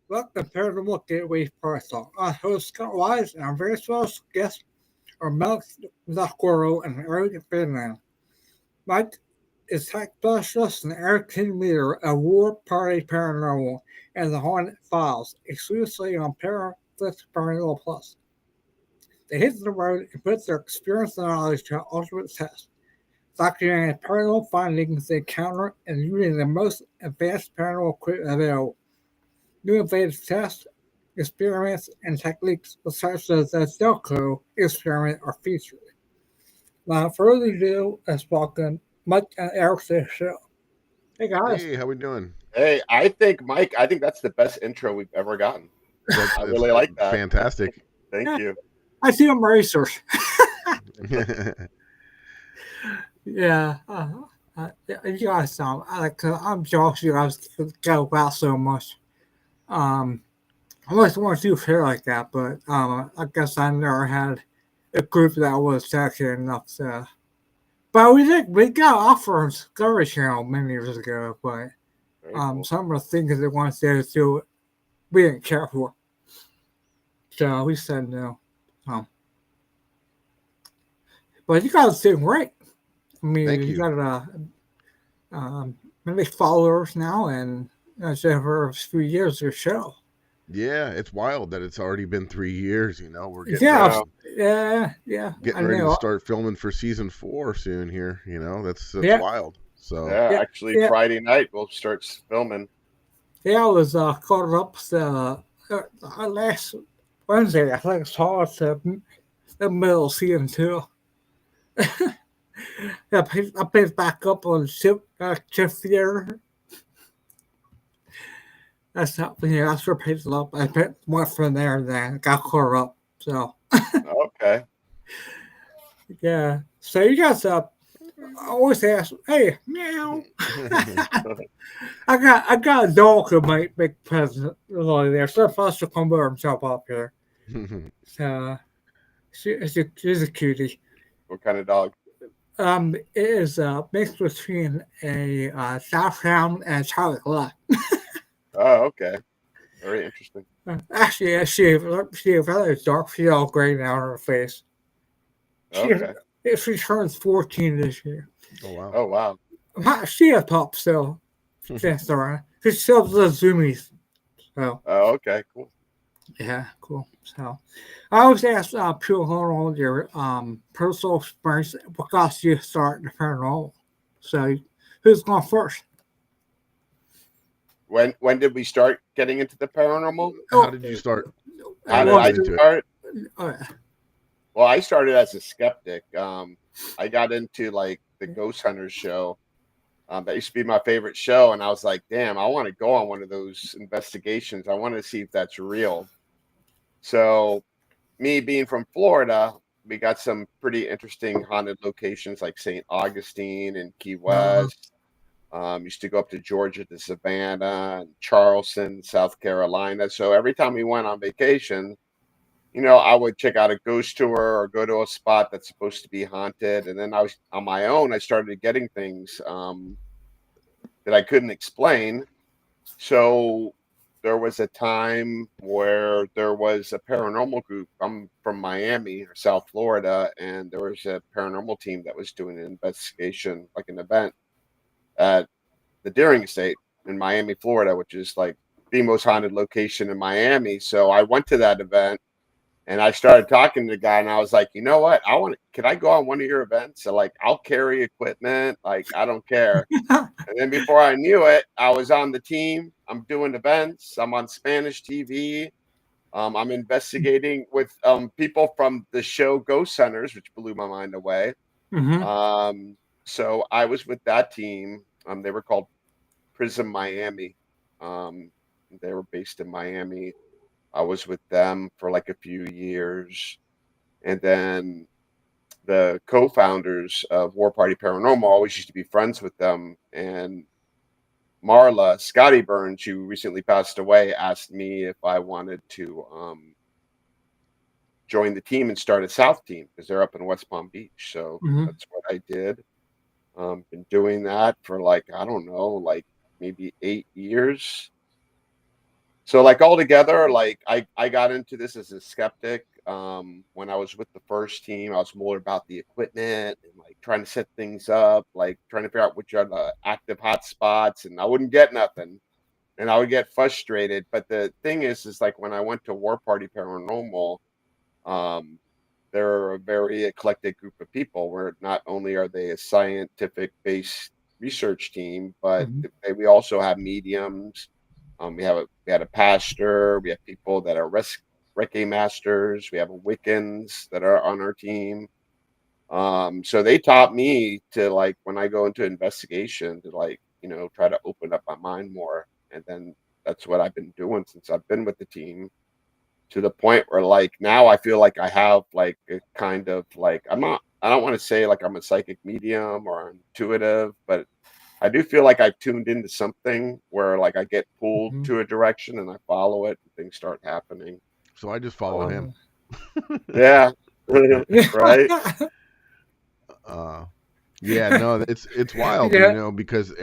Welcome to Paranormal Gateway Paratalk. I'm host Scott Wise, and our very special guests are Mel Zacoro and Eric Finland. Mike is tech specialist and Eric team leader of War Party Paranormal and the Haunted Files, exclusively on Paraflix Paranormal Plus. They hit the road and put their experience and knowledge to an ultimate test, documenting paranormal findings they encounter and using the most advanced paranormal equipment available. New innovative tests, experiments, and techniques such as the Delco experiment are featured. Without further ado, let's welcome Mike and Eric to the show. Hey guys. Hey, how we doing? Hey, I think that's the best intro we've ever gotten. That's I it's really like that. fantastic. Thank Yeah, you. I see them racers. Yeah. You guys know, I'm jealous you guys go out so much. Um, I always wanted to do hair like that, but I guess I never had a group that was dedicated enough to. But we got offers Discovery Channel many years ago, but Very cool. some of the things they wanted to do, we didn't care for. So we said no. Um, but you guys doing great. I mean, Thank you you. got many followers now, and that's over a few years of your show. Yeah, it's wild that it's already been 3 years. We're Yeah, Yeah. I getting ready to know. start filming for season 4 soon. Here, that's Yeah, wild. So Yeah. yeah, Actually, yeah, Friday night we'll start filming. yeah. I was caught up last Wednesday. I think I saw it the middle of season two. Yeah, I picked back up on ship theater. That's not yeah, that's where I picked it up. Went from there and then got caught up. So Okay. yeah. So you guys I always ask, hey, meow. I got a dog who might make present really there. So Foster come over and jump up here. So she's a cutie. What kind of dog? It is a mix between a Southhound and a Charlie Black. Oh, okay. Very interesting. Actually, she has very dark, she's all gray now on her face. She Okay. she turns 14 this year. oh wow. Oh, wow. She a pup still. That's all right. She still does zoomies. So Oh, okay. Cool. yeah, cool. So I always ask people who know their personal experience what got you to start the paranormal. So who's going first? When did we start getting into the paranormal? How Oh, did you start? How How did you did well, get I into it? start? uh, Well, I started as a skeptic. I got into like the Ghost Hunters show. That used to be my favorite show, and I was like, "Damn, I want to go on one of those investigations. I want to see if that's real." So, me being from Florida, we got some pretty interesting haunted locations like St. Augustine and Key uh, West. Used to go up to Georgia to Savannah and Charleston, South Carolina. So every time we went on vacation, I would check out a ghost tour or go to a spot that's supposed to be haunted. And then I was on my own. I started getting things that I couldn't explain. So there was a time where there was a paranormal group. I'm from Miami or South Florida, and there was a paranormal team that was doing an investigation, like an event at the Deering Estate in Miami, Florida, which is like the most haunted location in Miami. So I went to that event and I started talking to the guy, and I was like, you know what? Can I go on one of your events? So, like, I'll carry equipment. Like, I don't care. And then before I knew it, I was on the team. I'm doing events. I'm on Spanish TV. I'm investigating with people from the show Ghost Hunters, which blew my mind away. mm-hmm. So I was with that team. They were called Prism Miami. Um, they were based in Miami. I was with them for like a few years. And then the co-founders of War Party Paranormal always used to be friends with them. And Marla, Scotty Burns, who recently passed away, asked me if I wanted to join the team and start a South team because they're up in West Palm Beach. So Mm-hmm. that's what I did. Been doing that for like, I don't know, like maybe 8 years. So like altogether, like I got into this as a skeptic. When I was with the first team, I was more about the equipment and like trying to set things up, like trying to figure out which are the active hot spots, and I wouldn't get nothing, and I would get frustrated. But the thing is like when I went to War Party Paranormal, um, they're a very eclectic group of people where not only are they a scientific based research team, but Mhm. we also have mediums. We had a pastor. We have people that are Reiki masters. We have Wiccans that are on our team. So they taught me to like when I go into investigation to like try to open up my mind more, and then that's what I've been doing since I've been with the team, to the point where like now I feel like I have like a kind of like I don't want to say like I'm a psychic medium or intuitive, but I do feel like I've tuned into something where like I get pulled Mhm. to a direction and I follow it and things start happening. So I just followed him. Um, yeah. Right. uh, yeah, no, it's wild, Yeah. because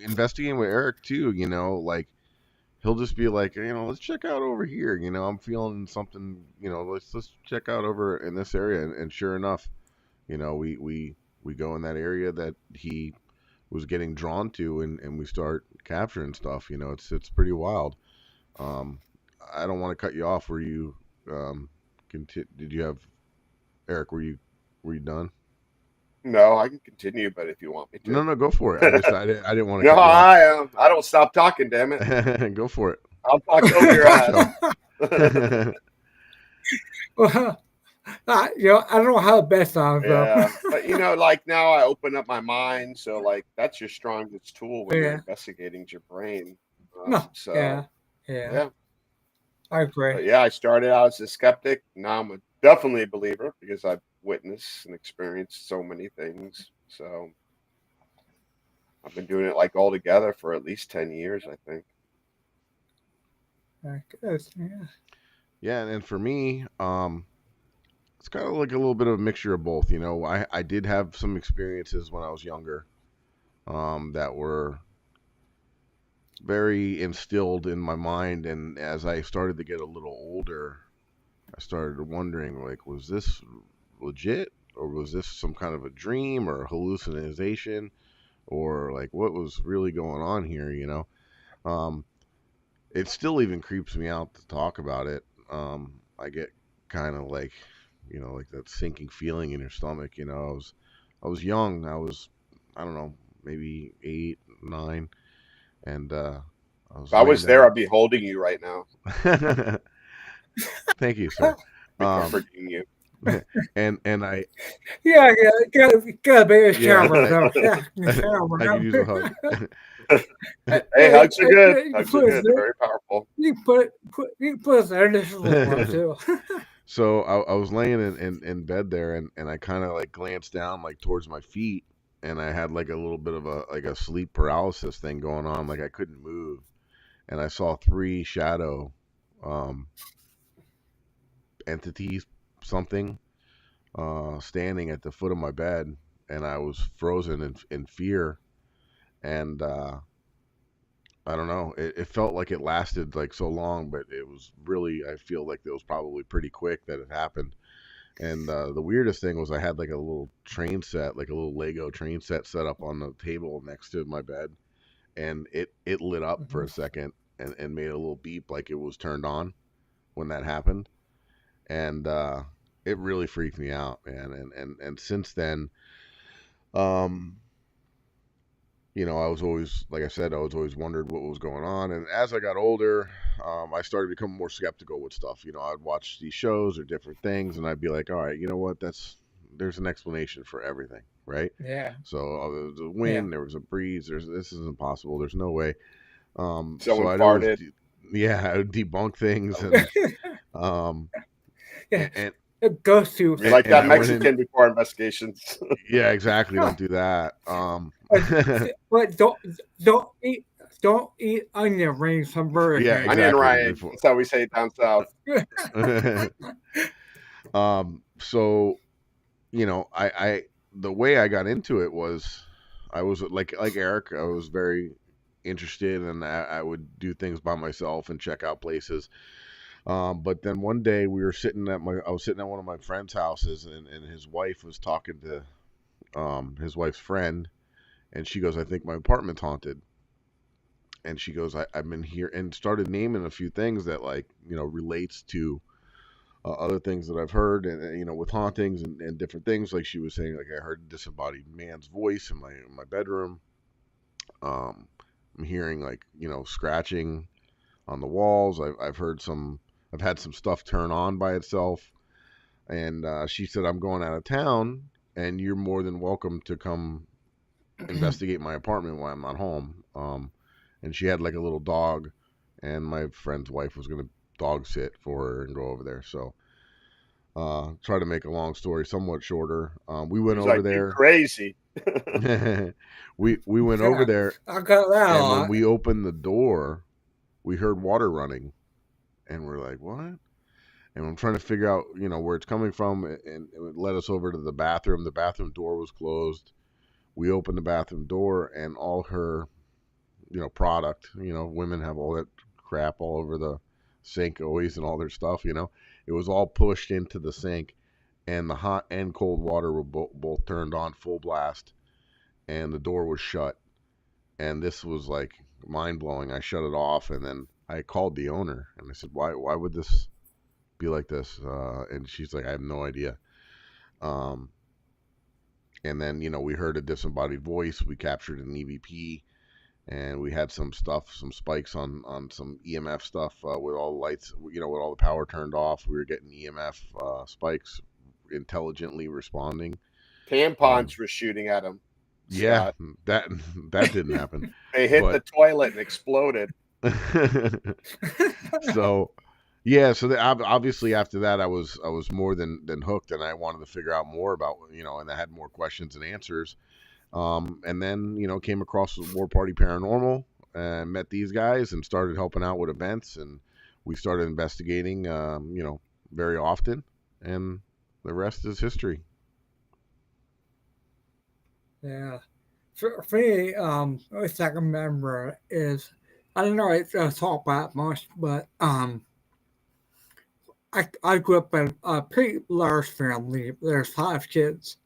investigating with Eric too, like he'll just be like, let's check out over here. I'm feeling something. Let's check out over in this area, and sure enough, we go in that area that he was getting drawn to, and we start capturing stuff. It's pretty wild. Um, I don't want to cut you off. Were you did you have Eric? Were you done? No, I can continue, but if you want me No, to. no, go for it. I didn't want to No, cut you off. I am. I don't stop talking, damn it. Go for it. I'll talk over It's your your ass. show. Well, I don't have the best times though. Yeah, but like now I open up my mind, so like that's your strongest tool when you're Yeah. investigating is your brain. No. So Yeah. Yeah. yeah, I agree. but yeah, I started out as a skeptic. Now I'm definitely a believer because I've witnessed and experienced so many things. So I've been doing it like all together for at least 10 years, I think. I guess. Yeah. Yeah, and for me, it's kind of like a little bit of a mixture of both. I did have some experiences when I was younger, that were very instilled in my mind, and as I started to get a little older, I started wondering, like, was this legit, or was this some kind of a dream or a hallucination, or like what was really going on here? Um, it still even creeps me out to talk about it. I get kind of like, like that sinking feeling in your stomach. I was young. I don't know, maybe 8, 9, and I If was I laying was there, down. I'd be holding you right now, Thank you, sir. be Um, comforting you. and I, Yeah. Yeah. Gotta be a yeah, shower though. Yeah. The shower. I could use a hug. Hey, hugs are good. You Hugs are put us good. They're there. very powerful. You put us there. This is one too. So I was laying in bed there, and I kind of like glanced down like towards my feet, and I had like a little bit of a sleep paralysis thing going on, like I couldn't move, and I saw three shadow um, entities, something, standing at the foot of my bed, and I was frozen in fear, and I don't know, it felt like it lasted like so long, but it was really, I feel like it was probably pretty quick that it happened. And the weirdest thing was I had like a little train set, like a little Lego train set up on the table next to my bed, and it lit up for a Mhm. second, and made a little beep like it was turned on when that happened, and it really freaked me out, man. And since then, um, I was always, like I said, I was always wondered what was going on. And as I got older, I started becoming more skeptical with stuff. I'd watch these shows or different things, and I'd be like, all right, you know what? There's an explanation for everything, right? Yeah. So there was a Yeah. wind, there was a breeze. This is impossible. There's no way. So Someone I'd always, farted. yeah, I would debunk things, and um, Yeah. and It goes to. You're like and that I went in. Mexican before investigations. Yeah, exactly. No. Don't do that. But, but don't eat onion rings from Burger Yeah, King. Onion exactly. Ryan. Before. That's how we say it down south. So I the way I got into it was I was like Eric, I was very interested, and I would do things by myself and check out places. But then one day I was sitting at one of my friend's houses, and his wife was talking to his wife's friend, and she goes, "I think my apartment's haunted." And she goes, I've been here, and started naming a few things that, like, relates to other things that I've heard, and with hauntings and different things. Like she was saying, like, I heard a disembodied man's voice in my bedroom. Um, I'm hearing, like, scratching on the walls. I've had some stuff turn on by itself. And she said, I'm going out of town, and you're more than welcome to come investigate my apartment while I'm not home. And she had like a little dog, and my friend's wife was going to dog sit for her and go over there. So, try to make a long story somewhat shorter. We went He's over like, you there. crazy. we went over there, I got that a and when lot. we opened the door, we heard water running, and we're like, what? And I'm trying to figure out, where it's coming from, and it led us over to the bathroom. The bathroom door was closed. We opened the bathroom door, and all her, product, women have all that crap all over the sink always, and all their stuff, it was all pushed into the sink, and the hot and cold water were both turned on full blast, and the door was shut. And this was like mind blowing. I shut it off, and then I called the owner, and I said, why would this be like this? And she's like, I have no idea. Um, and then, we heard a disembodied voice. We captured an EVP, and we had some stuff, some spikes on some EMF stuff, with all the lights, with all the power turned off. We were getting EMF spikes intelligently responding. Tampons were shooting at him. Yeah, Scott. that that didn't happen. They hit But the toilet and exploded. so yeah, so obviously after that, I was more than hooked, and I wanted to figure out more about, and I had more questions and answers. And then, came across War Party Paranormal, and met these guys, and started helping out with events, and we started investigating, very often, and the rest is history. Yeah. For me, at least I can remember is I don't know if I talk about much, but I grew up in a pretty large family. There's 5 kids,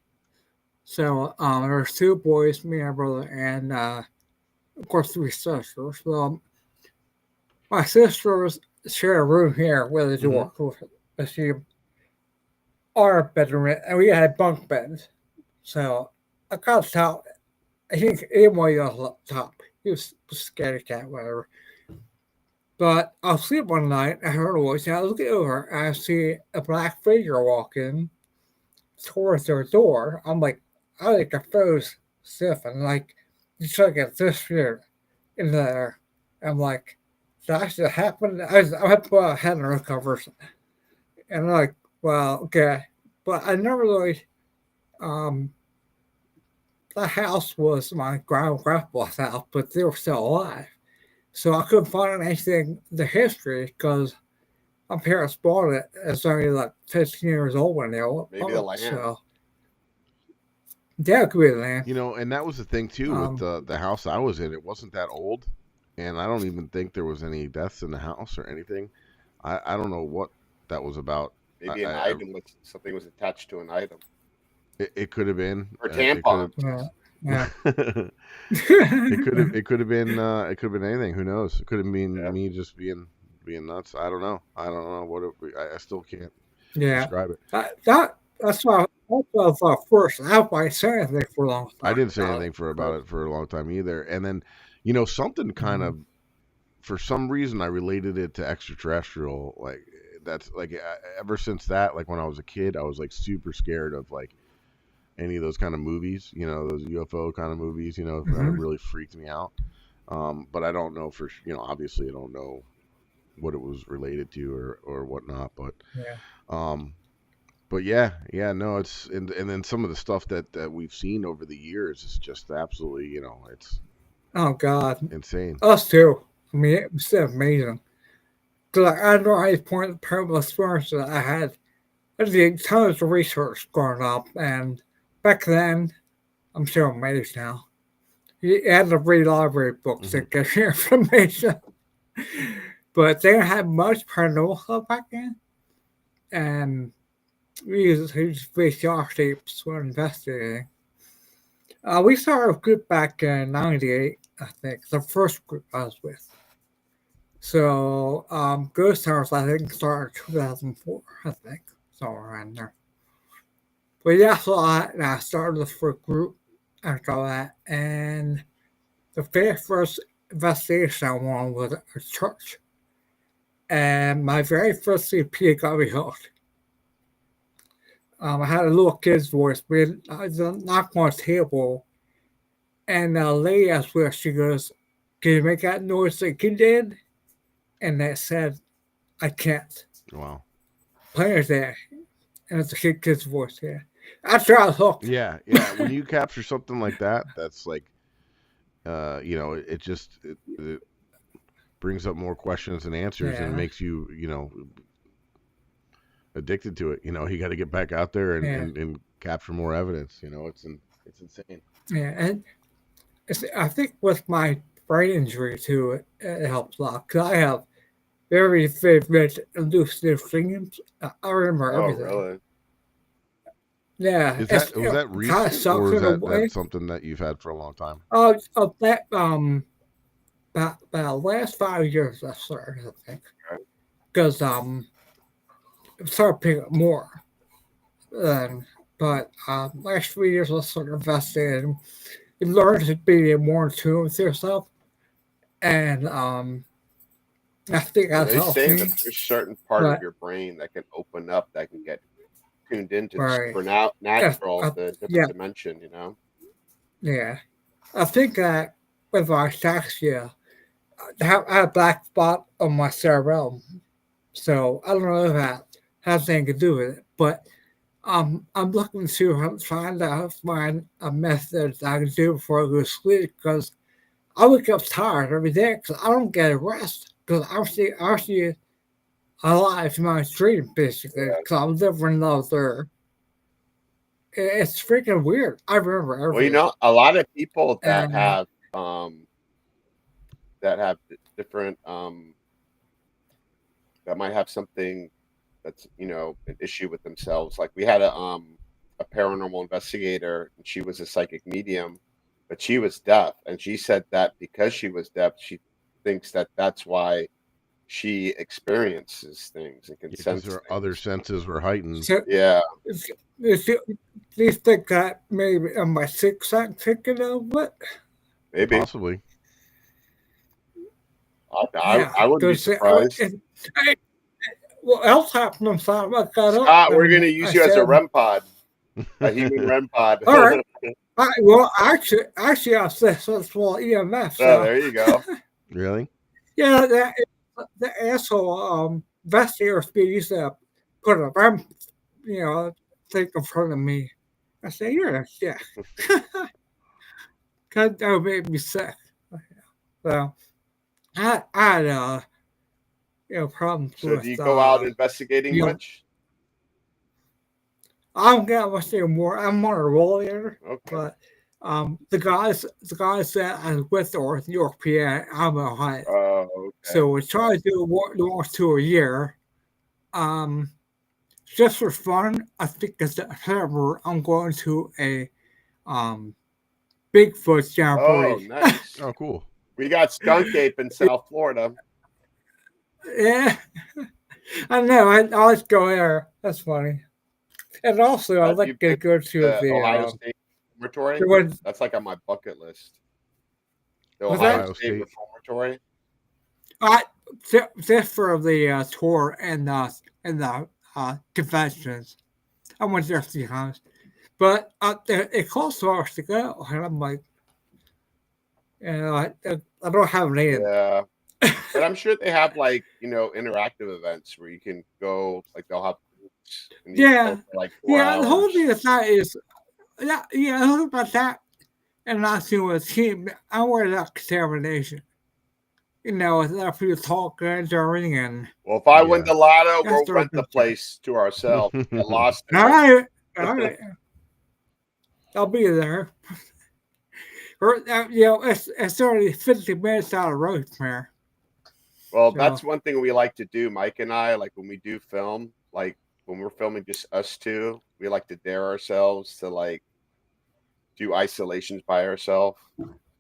so there's 2 boys, me and my brother, and of course 3 sisters. Well, my sisters share a room here with a Hmm. door. She our bedroom, and we had bunk beds. So I got to tell. I think anyone else up top. He was a scared cat, whatever. But I was asleep one night. I heard a voice, and I look over, and I see a black figure walking towards their door. I'm like, I like a froze stiff, and like, you try to get this here in there. I'm like, that actually happened. I had to put a head on the covers, and I'm like, well, okay. But I never really, um, the house was my grandpa's house, but they were still alive. So I couldn't find anything in the history because my parents bought it as only like 15 years old when they were Maybe the bought. land. So yeah, it could be the land. And that was the thing too with Um, the house I was in. It wasn't that old, and I don't even think there was any deaths in the house or anything. I don't know what that was about. Maybe an item with something was attached to an item. It could have been. Or It could tampons. yeah, yeah. have. It could have been. It could have been anything. Who knows? It could have been Yeah. me just being nuts. I don't know. I don't know what. I still can't Yeah. describe it. That's what I thought first. I might say anything for a long I time. didn't say anything about it for a long time either. And then, something kind Mhm. of, for some reason, I related it to extraterrestrial. Like, that's like, ever since that, like when I was a kid, I was like super scared of like any of those kind of movies, those UFO kind of movies, that Mhm. really freaked me out. But I don't know obviously I don't know what it was related to or whatnot. Yeah. Um, but yeah, no, it's and then some of the stuff that we've seen over the years is just absolutely, it's Oh God, insane. us too. I mean, it was amazing. Cause like, I don't know how you point the paranormal experience that I had. I did tons of research growing up, and back then, I'm still amazed now. You had to read library books to get your information. But they didn't have much paranormal stuff back then. And we used VCR tapes for investigating. We started a group back in '98, I think, the first group I was with. So, Ghost Hunters, I think, started 2004, I think, somewhere around there. But yeah, so I started the first group after that, and the very first investigation I went on was a church. And my very first CP got me hooked. I had a little kid's voice. I was knocking on a table, and the lady asked where she goes, "Can you make that noise like you did?" And I said, "I can't." Wow. Players there, and it's a kid's voice here. After I was hooked. Yeah, yeah. When you capture something like that, that's like, it brings up more questions and answers, and Yeah, makes you, addicted to it. You got to get back out there and, yeah, and capture more evidence. It's insane. yeah. And I think with my brain injury too, it helps a lot. Cause I have very vivid lucid dreams. I remember Oh, everything. really? Yeah, Was that it kind of recent, sucks or is in a that way. something that you've had for a long time? That about last 5 years I started, I think, Okay. because it started picking up more. Then, but last 3 years I started investigating. You learn to be more in tune with yourself, and I think Well, that's they helped say that me. there's certain part of But your brain that can open up, that can get tuned into the right, if, supernatural, the yeah, different dimension. yeah, I think that with my dyslexia, I have a black spot on my cerebellum. So I don't know if that has anything to do with it, but I'm looking to trying to find a method that I can do before I go to sleep because I wake up tired every day because I don't get a rest because I'm actually alive in my dream basically Yeah. because I'm living another. It's freaking weird. I remember Well, everything, a lot of people and that have different that might have something that's an issue with themselves. Like we had a paranormal investigator, and she was a psychic medium, but she was deaf, and she said that because she was deaf, she thinks that that's why she experiences things and can Because sense her other things. senses were heightened. so Yeah. if you think that maybe am I sixth sense thinking of it? Maybe. Possibly. Yeah, I wouldn't be because surprised. what else happened? I'm sorry, I got up Scott, we're going and to I use you as a said, REM pod, a human REM pod. "All right." Well, actually, I said successful EMF. Oh, So there you go. Really? yeah, the asshole investigator used to put a REM, thing in front of me. I said, yeah, cause that would make me sick. So I had problems So, do with you go out investigating you know much? I don't get much anymore. I'm on a roll here, Okay. but the guys that I was with are in New York, PA. I'm in Ohio, Oh, okay. so we try to do one or two a year. Um, just for fun, I think in September I'm going to a um Bigfoot Oh, jamboree. nice. Oh, cool. We got skunk ape in South Florida. Yeah, I know. I always go there. That's funny. And also, I Have like you to been go to to Ohio State the Reformatory? one. That's like on my bucket list. The Was Ohio that? Ohio State State. Reformatory. I just for the tour and the conventions. I went there a few times, but it costs so much to go, and I'm like, I don't have an in. Yeah. But I'm sure they have like, interactive events where you can go, like they'll have groups and you go Yeah, for like four yeah. The whole hours. thing is that is yeah. The whole thing about that and not seeing with a team. I worry about contamination. With other people talking during and Well, if I win Yeah. the lotto, that's we'll their rent the concern. place to ourselves. Get lost in All it. right, all right. I'll be there. Or, it's already 50 minutes out of road from here. Well, So, that's one thing we like to do, Mike and I. Like when we do film, like when we're filming just us two, we like to dare ourselves to like do isolations by ourselves,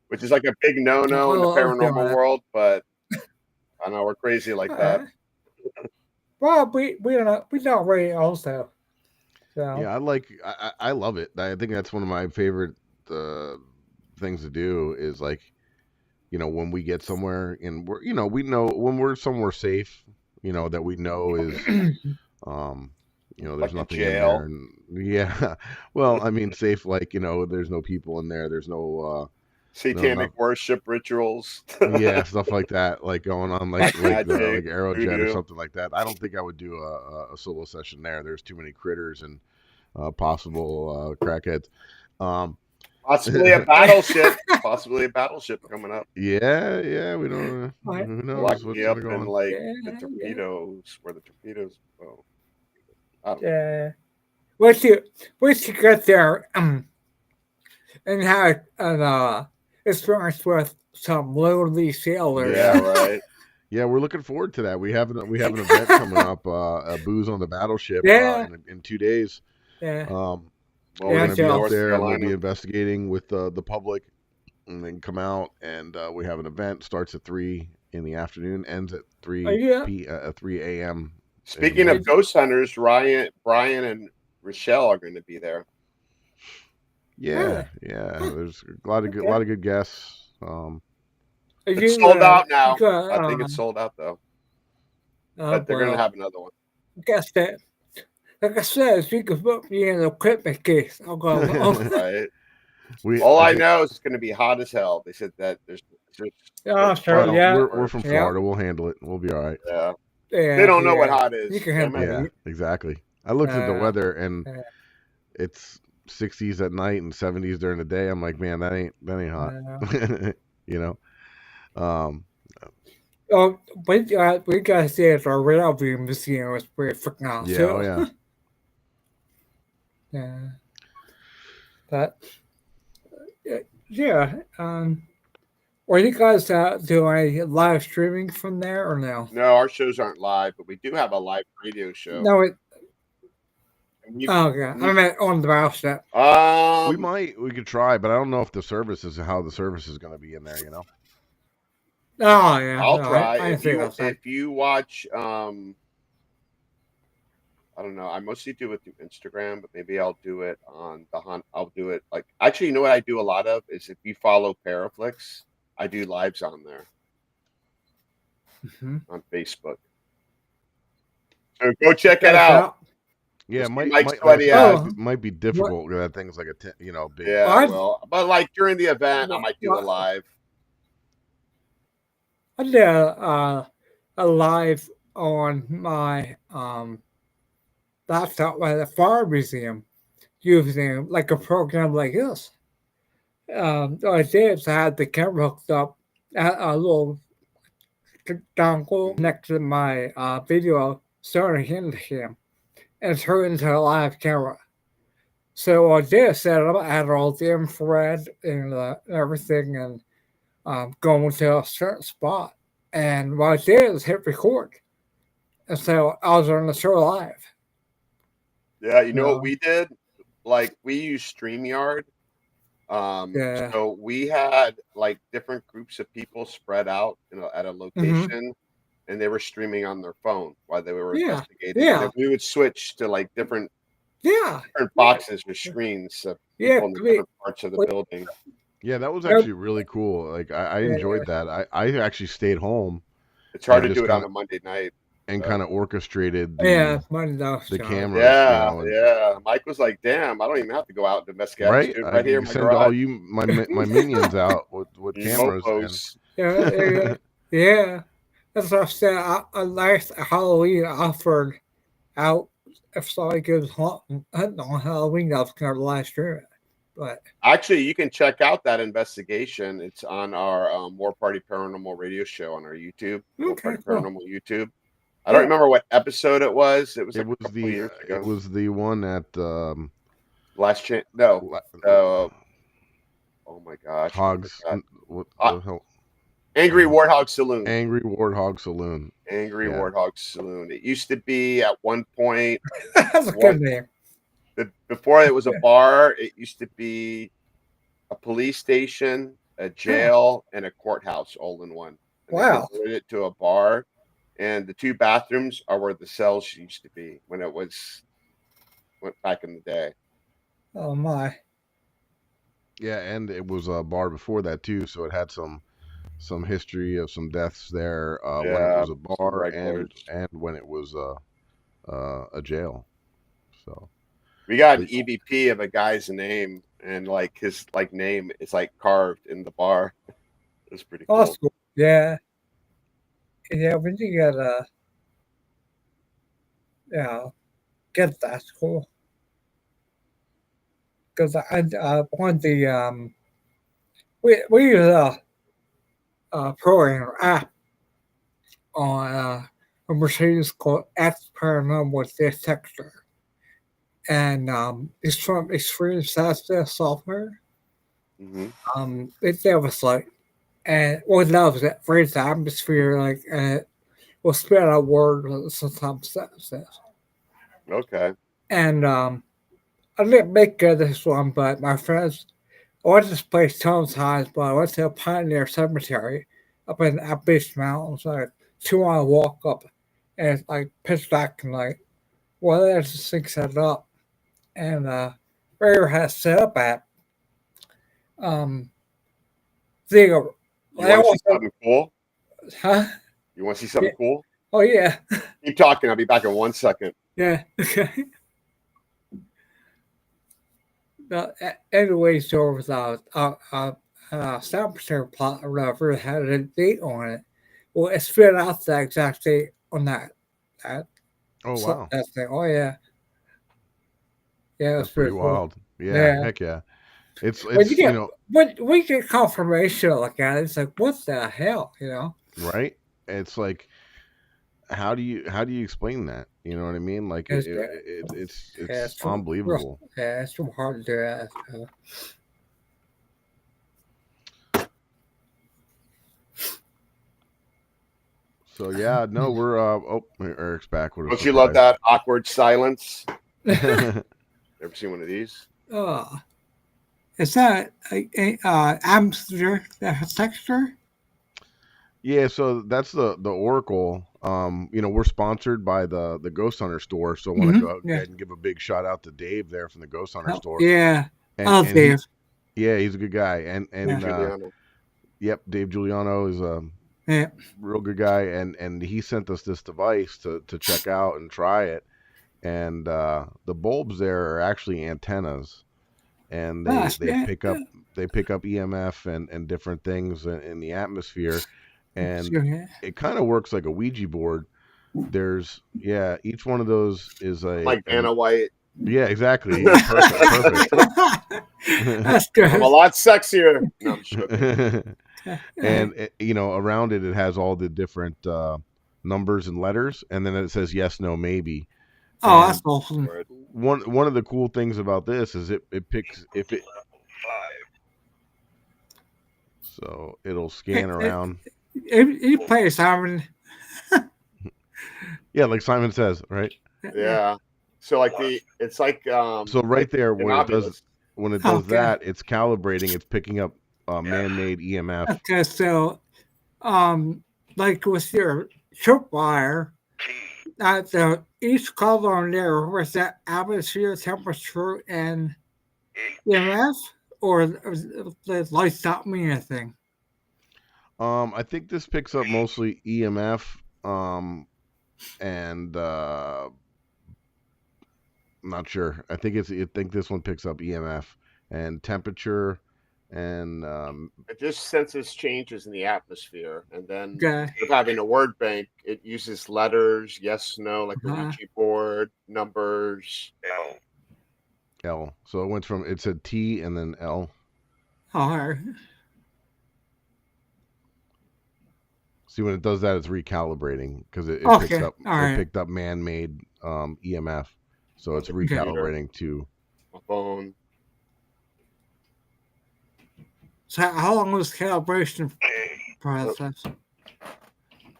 which is like a big I no-no in the love doing paranormal that. world. But I know we're crazy like that. Well, we don't really also. So, Yeah, I love it. I think that's one of my favorite uh, things to do is like, when we get somewhere and we know when we're somewhere safe, that we know is um there's Like a nothing in there. jail. And yeah, well, I mean safe, like, there's no people in there, there's no, Satanic worship rituals, yeah, stuff like that, like going on, like black like magic, Aerojet or voodoo. something like that. I don't think I would do a solo session there. There's too many critters and possible crackheads. Um, Possibly a battleship. Possibly a battleship coming up. yeah, we don't. but, Who Lock knows me what's up gonna go in on? like yeah, the yeah, torpedoes, where the torpedoes. Oh, I don't know. yeah. Once you get there, and have an experience with some lonely sailors. Yeah, Yeah, right. yeah, we're looking forward to that. We have an event coming up, Booze on the Battleship, Yeah, in 2 days. yeah, Um, Well, we're we yeah, gonna get to be up so, North there and we'll be Carolina. investigating with the public, and then come out and we have an event. Starts at 3 in the afternoon, ends at yeah, 3 a.m. in the Speaking of morning. ghost hunters, Brian, and Rochelle are going to be there. Yeah, really? yeah. Huh, There's a lot of good, okay. lot of good guests. Are It's you, sold out you now. got, I think it's sold out though, but they're going to well, have another one. I guess that, like I said, if you could put me in an equipment case, I'll go along. Right. we All I okay. know is it's going to be hot as hell. They said that there's Oh, certain sure, parts Well, yeah, we're where from yeah, Florida. We'll handle it. We'll be all right. yeah they yeah, don't know what yeah. hot You is. can Damn handle it. Yeah, it. exactly. I looked at the Uh, weather and uh, it's 60s at night and 70s during the day. I'm like, man, that ain't hot. uh, you know. Um, oh, we got to see it our Railview Museum was pretty freaking out yeah, oh too. yeah. Yeah, but yeah, are you guys doing live streaming from there or no? No, our shows aren't live, but we do have a live radio show. No, And we, oh yeah, I we meant on the battleship. um We could try, but I don't know if the service is how the service is going to be in there. Oh yeah, I'll no, I, try I didn't think of that. if you watch I don't know. I mostly do it through Instagram, but maybe I'll do it on the hunt. I'll do it like actually, you know what I do a lot of is if you follow Paraflix, I do lives on there Mm-hmm. on Facebook. So go check it Guys out. out. Yeah, You'll it see might Mike's might like I sweaty said, ass. Oh, might be what? difficult. That thing's like big. Yeah, I well, but like during the event, I what, might do a what, live. I did a live on my laptop at the fire museum using like a program like this. What I did is I had the camera hooked up at a little dongle Hmm. next to my video starting hand cam and turned into a live camera. So what I did is set it up, I had all the infrared and everything, and going to a certain spot. And what I did is hit record. And so I was on the show live. Yeah, you know what So, we did? Like we use StreamYard. yeah. So we had like different groups of people spread out, at a Hmm. location, and they were streaming on their phone while they were Yeah. investigating. And then Yeah. we would switch to like Yeah. different Yeah. boxes or screens of Yeah. people in the different parts of the building. Yeah, that was Nope. actually really cool. Like I Yeah. enjoyed that. I actually stayed home It's hard and to do just it on a Monday night. So. orchestrated Yeah. the Money knows, the Charlie. cameras, Yeah, and yeah. Mike was like, "Damn, I don't even have to go out and investigate. I just right, do it I right here in can my send all garage." you my minions out with cameras, and Mopos. Yeah. Yeah. Yeah. That's what I said. A nice Halloween offered out if somebody goes hunting on Halloween, I was going to live stream it. But Actually, you can check out that investigation. It's on our War Party Paranormal radio show on our YouTube, War okay, Party cool. Paranormal YouTube. I don't Yeah. remember what episode it was. It was it like was a couple of the years it ago. was the one at Last chance. No. la- Uh, Oh my gosh, what was Hogs. that? What Uh, the hell? Angry Warthog Saloon. Angry Warthog Saloon. Angry Yeah. Warthog Saloon. It used to be at one point That's a what good name. before it was a bar. It used to be a police station, a Huh. jail, and a courthouse all in one. And they Wow. converted it to a bar. And the two bathrooms are where the cells used to be when it went back in the day. Oh my. Yeah, and it was a bar before that too, so it had some history of some deaths there when it Yeah, was a some bar regulars. and when it was a jail. So, We got but an EVP of a guy's name, and like his like name is like carved in the bar. It's pretty Oh, that's cool. cool. Yeah. Yeah, when you get yeah, get that's cool. Because I one of the we use a program or app on a machine called X Paranormal Detector, and it's from Extreme Disaster Software. Hmm. It was like, and what it does is it reads the atmosphere, like, and it will spit out words that sometimes says. Okay. And I didn't make this one, but my friends, I went to this place tons of times, but I went to a Pioneer Cemetery up in the Appalachian Mountains, like 2 hour walk up, and it's like pitch black and like, well, there's this thing set up, and Rare has set up at um, the, You I want to see almost, something cool? huh? You want to see Yeah. something cool? Oh yeah, Keep talking. I'll be back in 1 second. yeah. Okay. Anyways, there was Snapchat plot or whatever had a date on it. Well, it spit out the exact date on that oh wow, that thing. Oh yeah, yeah, that's it's pretty pretty cool. wild. Yeah, Yeah, heck yeah. It's when you it's you get know when we get confirmation like that, it's like what the hell, you know? right. It's like how do you explain that? You know what I mean? Like It's yeah, it's unbelievable. it's too hard to do that. So yeah, no, we're oh Eric's back with a Don't you love surprise. that awkward silence? Ever seen one of these? uh, is that a Amsterdam texture? Yeah, so that's the Oracle. We're sponsored by the Ghost Hunter store, so I want to Mm-hmm. go Yeah. ahead and give a big shout out to Dave there from the Ghost Hunter Oh, store. yeah. And Dave. yeah, he's a good guy. Dave Yeah. Giuliano. Yep, Dave Giuliano is a Yeah. real good guy, and he sent us this device to check out and try it. And the bulbs there are actually antennas, and they Gosh, they yeah. pick up they pick up EMF and different things in the atmosphere, and Yeah. it kind of works like a Ouija board. There's each one of those is Like Vanna White. yeah, exactly. Perfect. That's I'm good. a lot sexier. No, I'm just joking. And around it has all the different numbers and letters, and then it says yes, no, maybe. Oh, that's And awesome. Word. one of the cool things about this is it picks if it so it'll scan around. You play Simon. Yeah, like Simon says, right? Yeah. So like it's like So right there Inobulus. when it does Okay. that, it's calibrating, it's picking up man-made EMF. Okay, so like with your tripwire, each color on there was that atmosphere, temperature, and EMF, or the lights not mean anything. I think this picks up mostly EMF, and I'm not sure. I think this one picks up EMF and temperature, and It just senses changes in the atmosphere, and then Okay. instead of having a word bank, it uses letters, yes, no, like a Uh-huh. Ouija board, numbers. L. So it said T and then L. All right. See, when it does that, it's recalibrating because it picks Okay. up All right. it picked up man-made EMF, so it's Okay. recalibrating to. My phone. So how long was the calibration Uh, process?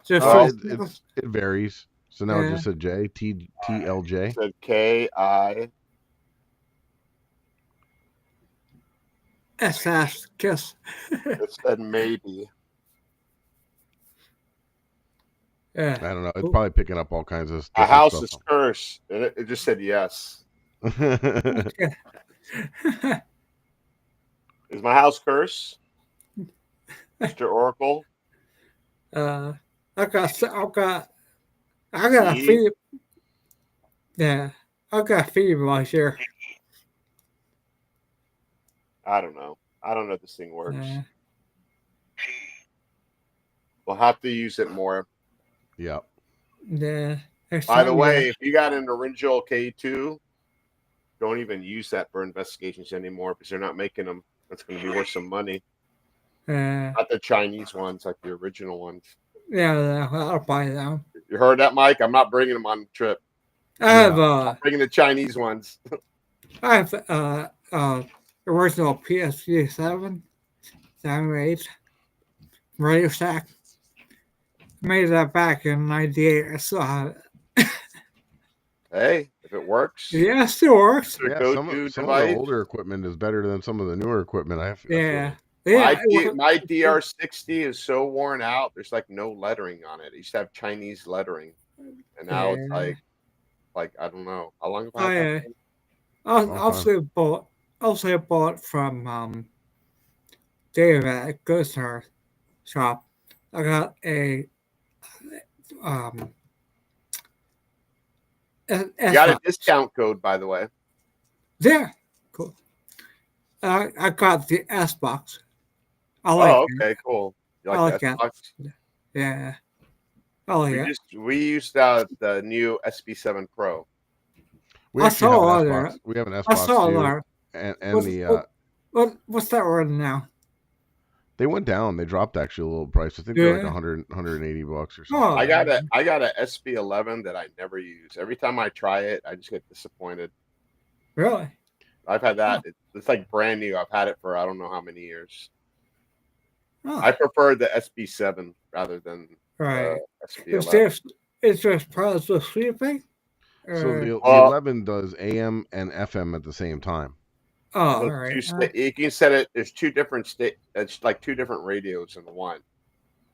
Just Uh, for Well, it it's it varies. So now it yeah, just said TLJ. said KI. SS kiss. It said maybe. Yeah. I don't know. It's Cool. probably picking up all kinds of A different house stuff. is cursed. And it just said yes. Yeah. Is my house cursed, Mr. Oracle? uh, I got a See? fever. Yeah, I got a fever right here. I don't know. I don't know if this thing works. Yeah, We'll have to use it more. Yep. yeah. Next By the time, yeah. way, if you got an original K2, don't even use that for investigations anymore because they're not making them. That's going to be worth some money. Uh, Not the Chinese ones, like the original ones. yeah, I'll buy them. You heard that, Mike? I'm not bringing them on the trip. I Yeah. have I'm bringing the Chinese ones. I have original PSG 7, 8 Radio Shack. Made that back in '98. I still have it. Hey, if it works, Yeah, it still works. the Yeah. go-to Some of the device. older equipment is better than some of the newer equipment. I feel Yeah, like. yeah. My DR60 is so worn out. There's like no lettering on it. It used to have Chinese lettering, and now it's Yeah. like I don't know how long have I had that I thing? Long time. also bought from Dave at Ghost Shop. I got a um You got a S discount code, by the way. yeah, cool. I got the S box. I like Oh, it. okay, cool. You I like the like that. Xbox? Yeah, I like it. We used the new SB7 Pro. We I actually have an saw S a lot box. We have an S I box saw a too, lot. and What's the what's that word now? they went down. They dropped actually a little price. I think they're like Yeah. 180 bucks or something. Oh, I got a SB11 that I never use. Every time I try it, I just get disappointed. really? I've had Oh, that. It's like brand new. I've had it for I don't know how many years. oh, I prefer the SB7 rather than the right. Is SB11. this is this part of sleeping? So Or the Well, 11 does AM and FM at the same time. oh, all those right. you can set it. There's two different state. It's like two different radios in one.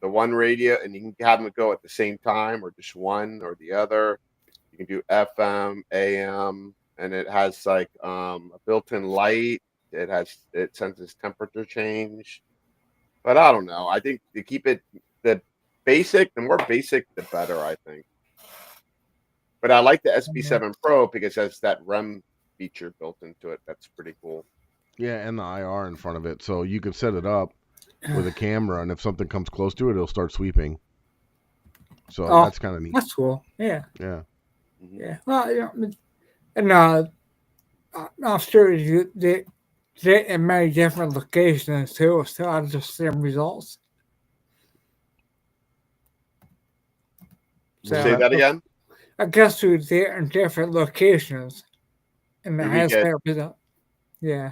The one radio, and you can have them go at the same time, or just one or the other. You can do FM, AM, and it has like a built-in light. It senses temperature change. But I don't know. I think to keep it the the more basic, the better. I think. But I like the SB7 Pro because it has that REM feature built into it. That's pretty cool. Yeah, and the IR in front of it, so you can set it up with a camera, and if something comes close to it, it'll start sweeping. So Oh, that's kind of neat. that's cool. Yeah, Yeah. Mhm. yeah. Well, yeah, and I'm sure you did in many different locations too, so I just same results. What was Say So that? that again. I guess we did in different locations, and it Do we has get their result. Yeah.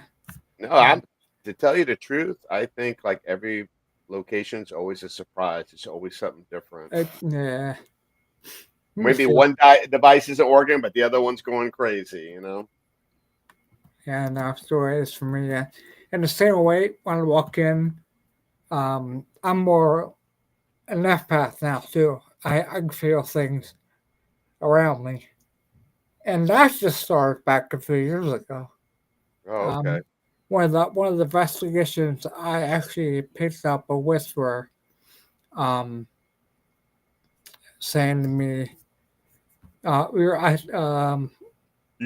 no? Yeah. I'm to tell you the truth. I think like every location's always a surprise. It's always something different. Yeah. Me Maybe too. one device isn't working, but the other one's going crazy. You know. Yeah, no, still is for me. Yeah. In the same way, when I walk in, I'm more an empath now too. I can feel things around me, and that just started back a few years ago. Oh, okay. Um, one of the investigations I actually picked up a whisperer, um, saying to me, we were You I don't,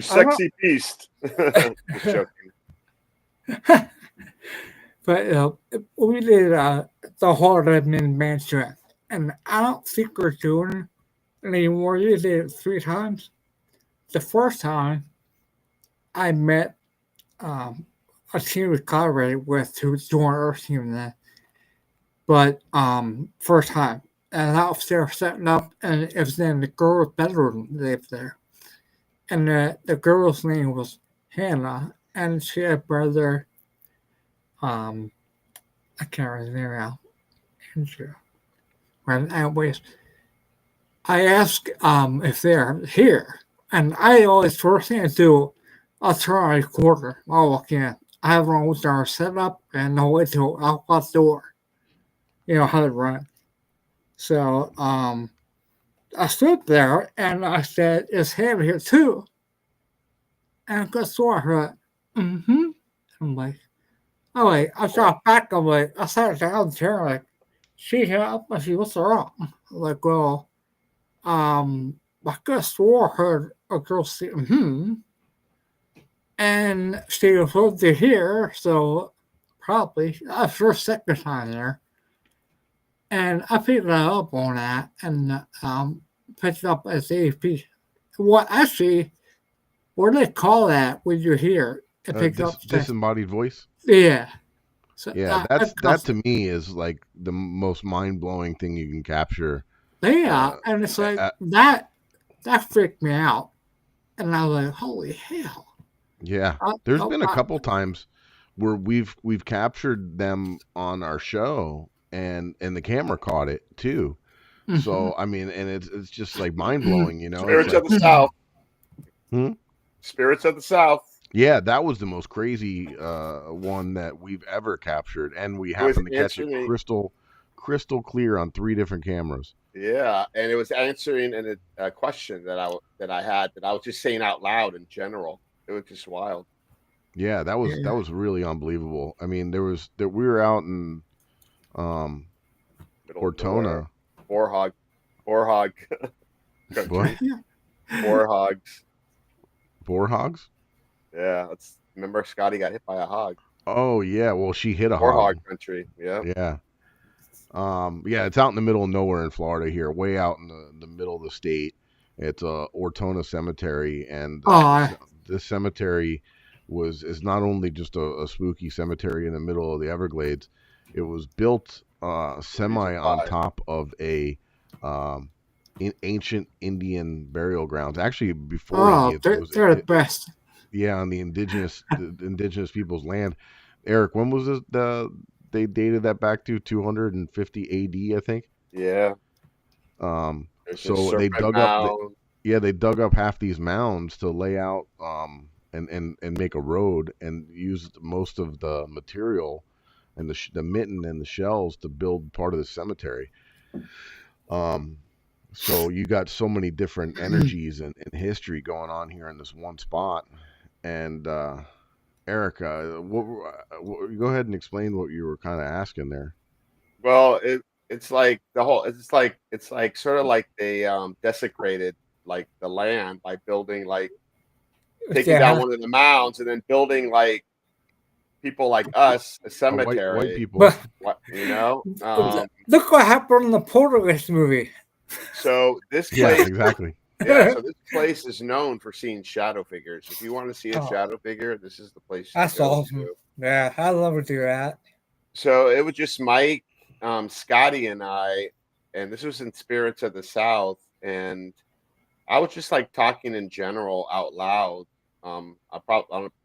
sexy beast. Just joking. but we did the Haunted Mansion, and I don't think we're doing it anymore. We did it 3 times. The first time I met um, a team we collaborated with who was doing our team then, but first time. And I was there setting up, and it was in the girl's bedroom lived there. And the girl's name was Hannah, and she had a brother, um, I can't remember the name now. Andrew. Well, anyways, I ask if they're here, and I always first thing I do, I'll turn on a recorder. I'll walk in. I have one with our setup and no way to out the door. You know how to run it. So I stood there and I said, "Is Ham here too?" And guess what? I heard, mm-hmm. I'm like, oh wait, I shot back. I'm like, I sat down in the chair like, she here up. I said, what's wrong? I'm like, well, I could have swore I heard a girl say, mm-hmm. And she was supposed to hear, so probably that's her second time there. And I picked that up on that and picked it up as AFP. What actually, what do they call that when you hear it picked up? Disembodied voice. Yeah. So Yeah, that to me is like the most mind blowing thing you can capture. yeah, and it's like that freaked me out, and I was like, holy hell. Yeah, there's been a couple times where we've captured them on our show, and the camera caught it too. So I mean, and it's just like mind blowing, you know. Spirits of the South. Hmm? Spirits of the South. Yeah, that was the most crazy one that we've ever captured, and we happened to catch it crystal clear on 3 different cameras. Yeah, and it was answering a question that I had that I was just saying out loud in general. It was just wild. Yeah, that was really unbelievable. I mean, we were out in Ortona. Boar hog country. What? Hogs. Boar hogs? Yeah, remember Scotty got hit by a hog. Oh yeah, well she hit a Boar hog. hog country. Yeah. Yeah. Yeah, it's out in the middle of nowhere in Florida here, way out in the middle of the state. It's Ortona Cemetery, and this cemetery is not only just a spooky cemetery in the middle of the Everglades. It was built semi on top of a ancient Indian burial grounds. Actually, before Indians, they're the best. Yeah, on the indigenous people's land. Eric, when was this? They dated that back to 250 AD, I think. Yeah. So they dug up. They dug up half these mounds to lay out and make a road, and used most of the material and the mitten and the shells to build part of the cemetery. So you got so many different energies and history going on here in this one spot. And Erica, go ahead and explain what you were kind of asking there. Well, it's like it's like sort of like they desecrated like the land by building like taking down one of the mounds and then building like people like us a cemetery. White people. But, you know, look what happened in the Poltergeist movie. So this place, yeah, exactly. Yeah, so this place is known for seeing shadow figures. If you want to see a shadow figure, this is the place. That's awesome. Yeah, I love to do that. So it was just Mike, Scotty, and I, and this was in Spirits of the South, and I was just like talking in general out loud. I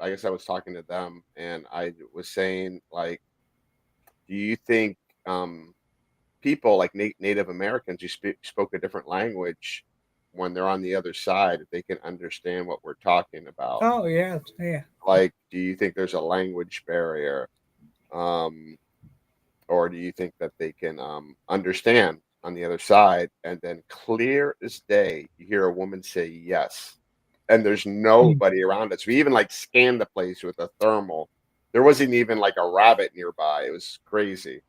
guess I was talking to them, and I was saying like, do you think people like Native Americans who spoke a different language, when they're on the other side, if they can understand what we're talking about? Oh yeah. Like, do you think there's a language barrier, or do you think that they can understand on the other side? And then clear as day, you hear a woman say yes, and there's nobody around us. We even like scanned the place with a thermal. There wasn't even like a rabbit nearby. It was crazy.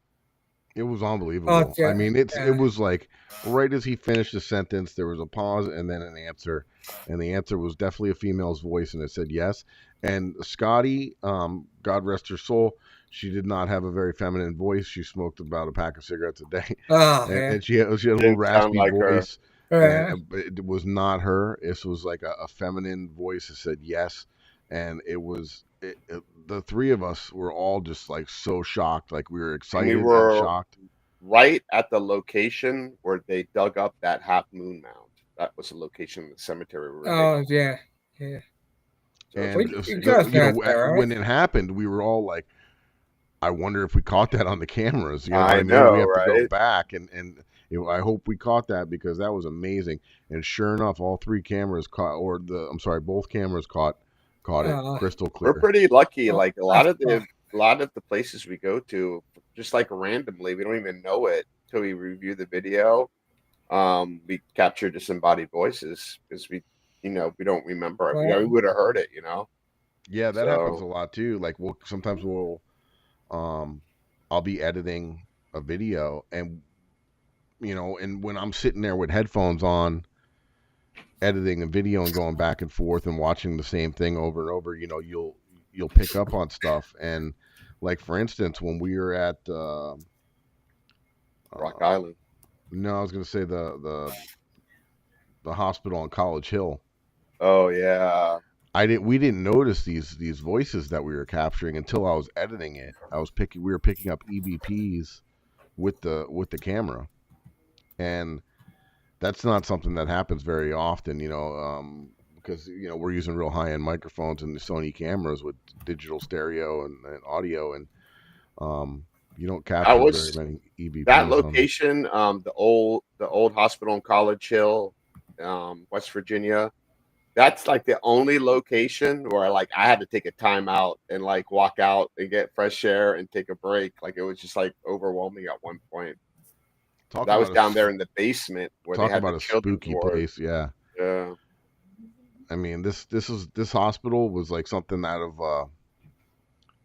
It was unbelievable. I mean, it was like right as he finished the sentence, there was a pause and then an answer, and the answer was definitely a female's voice, and it said yes. And Scotty, God rest her soul, she did not have a very feminine voice. She smoked about a pack of cigarettes a day, and she had a little raspy voice. But it was not her. This was like a feminine voice that said yes, and it was. The 3 of us were all just like so shocked, like we were excited and shocked. Right at the location where they dug up that half moon mound. That was the location of the cemetery. Yeah. And when it happened, we were all like, I wonder if we caught that on the cameras. You know what I I mean? We know, have to go right? back and I hope we caught that because that was amazing. And sure enough, all three cameras caught, or I'm sorry, both cameras caught it Uh, crystal We're clear. pretty lucky. well, Like that's a lot of the places we go to, just like randomly, we don't even know it till we review the video. We capture disembodied voices because we don't remember it. We well, would have heard it, you know. Yeah, that happens a So lot too. Like we'll um I'll be editing a video and and when I'm sitting there with headphones on editing a video and going back and forth and watching the same thing over and over, you'll pick up on stuff. And like for instance, when we were at Rock uh Island. no, I was gonna say the hospital on College Hill. Oh yeah. We didn't notice these voices that we were capturing until I was editing it. We were picking up EVPs with the camera. And that's not something that happens very often, because we're using real high end microphones and the Sony cameras with digital stereo and audio, and you don't I capture very was many that EVPs on. location, the old hospital in College Hill, West Virginia. That's like the only location where like I had to take a time out and like walk out and get fresh air and take a break. Like it was just like overwhelming at one point. Talk That was about down there in the basement where they talk had the about a children's spooky ward. place. Yeah, Yeah. I mean this hospital was like something out of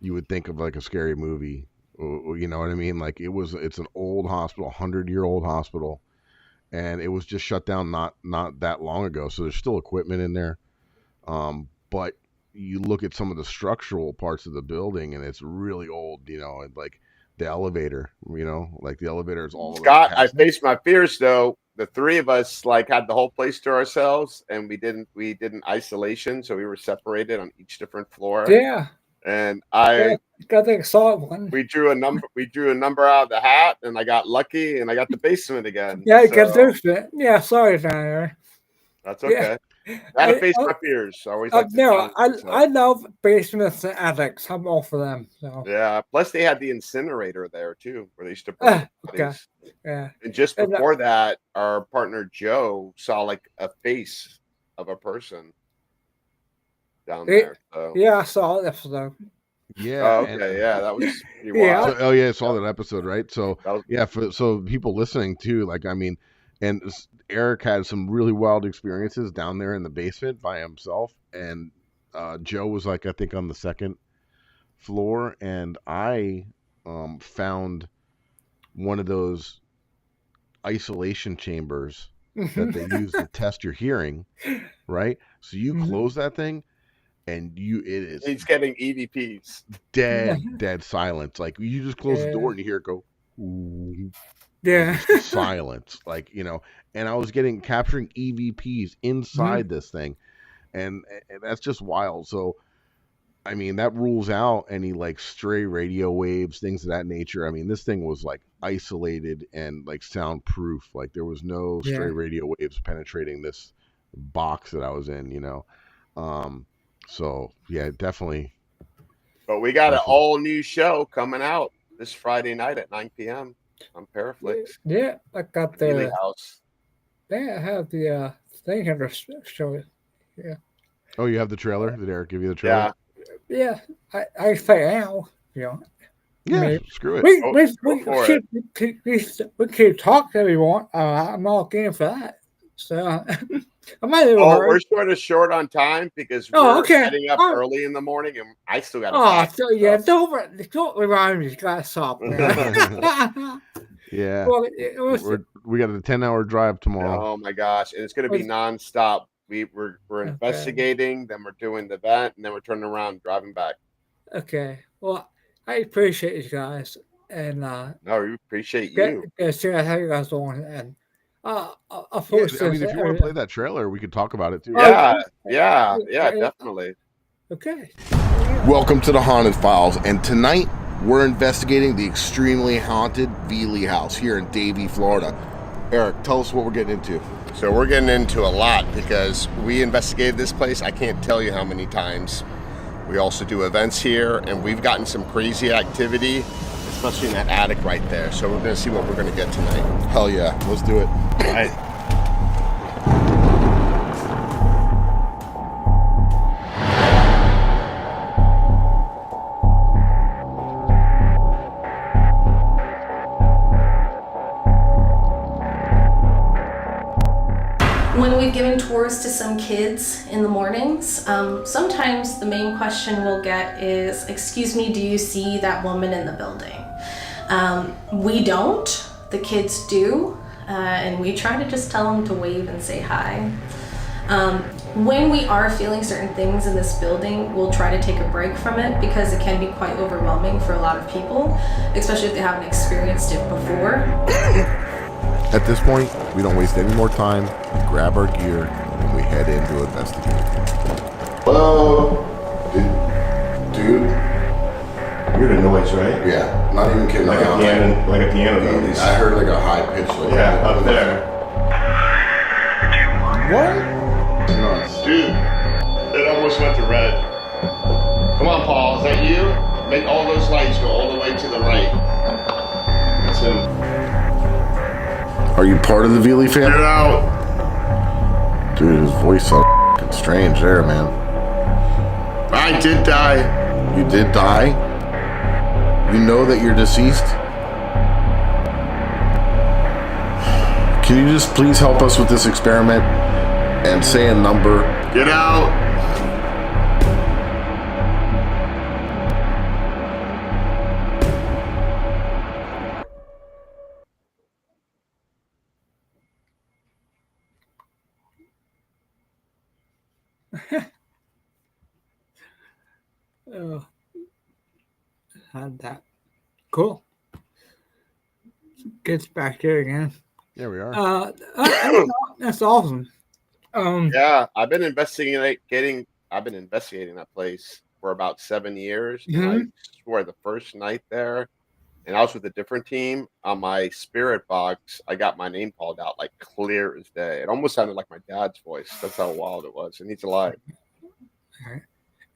you would think of like a scary movie. You know what I mean? Like it's an old hospital, 100-year-old hospital, and it was just shut down not that long ago. So there's still equipment in there. But you look at some of the structural parts of the building, and it's really old. And like the elevator, like the elevator is all like Scott, I cast. faced my fears though. The three of us like had the whole place to ourselves and we didn't isolation, so we were separated on each different floor. yeah. And Got the excited one. we drew a number out of the hat and I got lucky and I got the basement again. Yeah, get So this bit. Yeah, sorry, Tanner. that's Yeah, okay. I had to I, face I, my fears. I always like to no, challenge I myself. I love basements and attics. I'm all for them. So, Yeah. Plus they had the incinerator there too, where they used to burn the okay, bodies. yeah, And just and before that, our partner Joe saw like a face of a person down it, there. So, yeah, I saw that episode. Yeah, oh, and okay, yeah, that was pretty Yeah, wild. so oh yeah, I saw That, that episode, right? So that was yeah, so people listening too, like I mean, and Eric had some really wild experiences down there in the basement by himself, and Joe was like I think on the second floor, and I found one of those isolation chambers that they use to test your hearing, right? So you close that thing, and it is he's getting EVPs. dead silence. Like you just close the door yeah, and you hear it go, ooh, and yeah. just silence. Like and I was capturing EVPs inside this thing, and that's just wild. So I mean that rules out any like stray radio waves, things of that nature. I mean this thing was like isolated and like soundproof. Like there was no stray Yeah. radio waves penetrating this box that I was in. Um, so yeah, definitely. But we got an Definitely. all new show coming out this Friday night at 9 p.m. on Paraflix, Yeah, I got Healy the. House. Yeah, I have the thing here to show you. Yeah, Oh, you have the trailer? Did Eric give you the trailer? Yeah, yeah. I say now. You know, Yeah, maybe screw it. we go, we go we for keep it. we keep talking if we want. I'm all game for that. So I might have Oh, heard. we're sort of short on time because Oh, we're okay. heading up Oh, early in the morning and I still got to oh, pack so and yeah. stuff. Don't remind me. You gotta stop, man. Yeah. Well, it was We got a 10-hour drive tomorrow. Oh my gosh. And it's going to be nonstop. We're okay. investigating, then we're doing the event, and then we're turning around driving back. Okay. Well, I appreciate you guys, and No, we appreciate get you. see how you guys doing, and I'll Yeah, post I this. mean, if you want to play that trailer, we could talk about it too. Yeah, yeah. definitely. Okay. Welcome to the Haunted Files, and tonight we're investigating the extremely haunted Veely House here in Davie, Florida. Eric, tell us what we're getting into. So we're getting into a lot because we investigated this place. I can't tell you how many times. We also do events here, and we've gotten some crazy activity, especially in that attic right there. So we're going to see what we're going to get tonight. Hell yeah, let's do it. All right. When we've given tours to some kids in the mornings, sometimes the main question we'll get is, "Excuse me, do you see that woman in the building?" We don't, the kids do, and we try to just tell them to wave and say hi. When we are feeling certain things in this building, we'll try to take a break from it because it can be quite overwhelming for a lot of people, especially if they haven't experienced it before. At this point, we don't waste any more time. We grab our gear and we head in to investigate. Hello? Dude? You heard a noise, right? Yeah, not even kidding. Like a piano noise. I heard like a high pitch. Like Yeah, up there. What? Nuts. Dude, it almost went to red. Come on, Paul, is that you? Make all those lights go all the way to the right. That's him. Are you part of the Veely Get family? out! Dude, his voice so f***ing strange there, man. I did die. You did die? You know that you're deceased? Can you just please help us with this experiment and say a number? Get out! Oh, had that. Cool. Gets back here again. There we are. That's awesome. Yeah, I've been investigating that place for about 7 years. And I swear the first night there, and I was with a different team, on my spirit box, I got my name called out like clear as day. It almost sounded like my dad's voice. That's how wild it was. And he's alive. All right.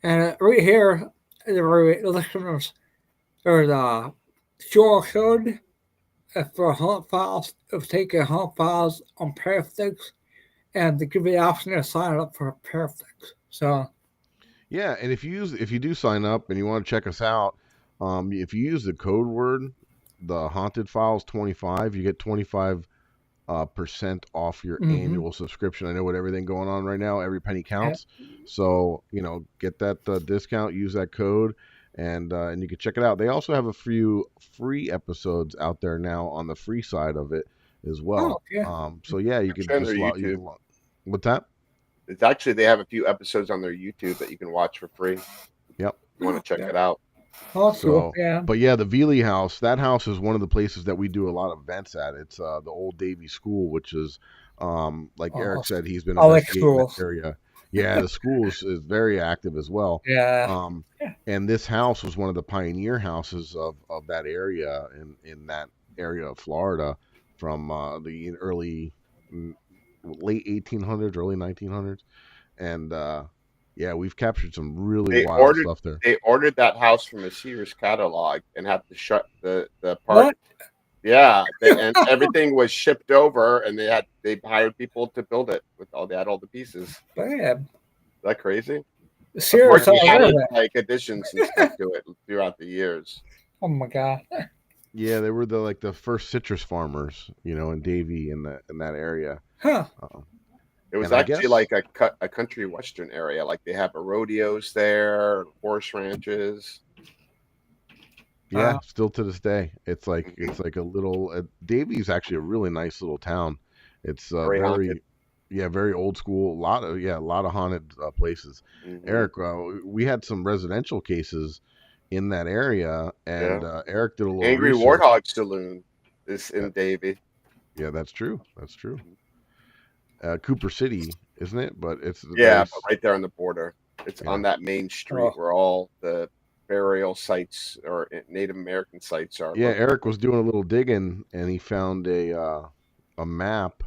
And right here, the listeners, there's a QR code for hunt files. It'll take your hunt files on Parafix, and they give you the option to sign up for Parafix. So, Yeah, and if you do sign up and you want to check us out, if you use the code word, the Haunted Files 25, you get 25% off your annual subscription. I know with everything going on right now, every penny counts. Yeah. So get that discount, use that code, and you can check it out. They also have a few free episodes out there now on the free side of it as well. Oh, yeah. So yeah, you can just what's that? It's actually, they have a few episodes on their YouTube that you can watch for free. Yep. You want to check it out. Also, yeah. But yeah, the Veely house, that house is one of the places that we do a lot of events at. It's the old Davy School, which is like Eric said, he's been investigating that area. Yeah, the school is very active as well. Yeah. And this house was one of the pioneer houses of that area in that area of Florida from the late 1800s, early 1900s. And yeah, we've captured some really wild stuff there. They ordered that house from a Sears catalog and had to shut the part. What? Yeah, and everything was shipped over, and they hired people to build it they had all the pieces. Bad. Is that crazy? Sears added like additions and stuff to it throughout the years. Oh my god. Yeah, they were the first citrus farmers, in Davie in that area. Huh. It was actually like a country western area. Like they have rodeos there, horse ranches. Yeah, still to this day, it's like a little. Davie's actually a really nice little town. It's very old school. A lot of haunted places. Mm-hmm. Eric, we had some residential cases in that area, and Eric did a little Angry research. Warthog Saloon is in Davie. Yeah, that's true. Cooper City, isn't it? But it's but right there on the border. It's on that main street where all the burial sites or Native American sites are. Yeah, Eric was doing a little digging, and he found a map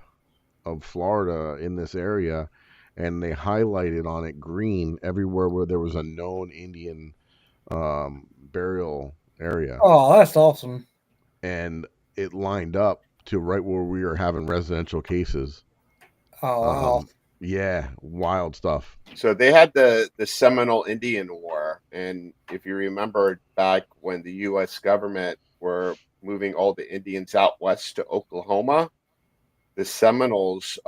of Florida in this area, and they highlighted on it green everywhere where there was a known Indian burial area, Oh, that's awesome. and it lined up to right where we were having residential cases. Oh, wow. Yeah, wild stuff. So they had the Seminole Indian War, and if you remember back when the U.S. government were moving all the Indians out west to Oklahoma, the Seminoles